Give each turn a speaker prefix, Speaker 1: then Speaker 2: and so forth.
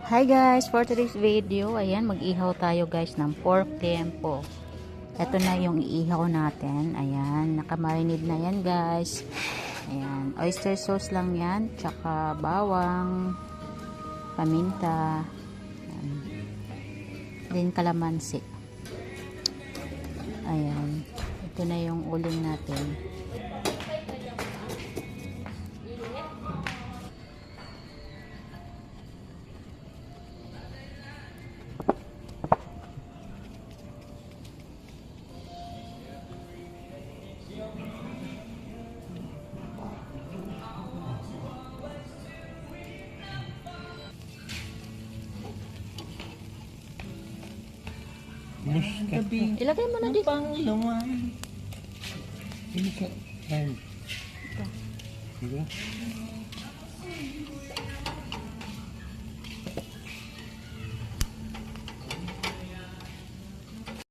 Speaker 1: Hi guys, for today's video, ayan, mag-ihaw tayo guys ng pork tempo. Ito na yung iihaw natin. Ayan, nakamarinid na yan guys. Ayan, oyster sauce lang yan, tsaka bawang, paminta, ayan, din kalamansi. Ayan, ito na yung uling natin. Ilagay mo na dito.
Speaker 2: Panglawan. Ini sa hand. Diba?